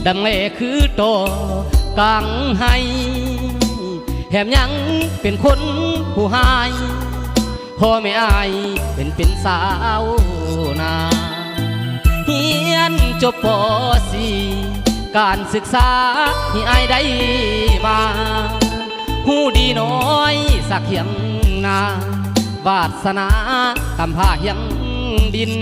ดังเล่คือโตกังให้แถมยังเป็นคนผู้หายพ่อไม่อายเป็นสาวนาเฮียนจบป.4 การศึกษาที่อายได้มาหูดีน้อยสักเหียงนาวาสนากำพาเหียงดิน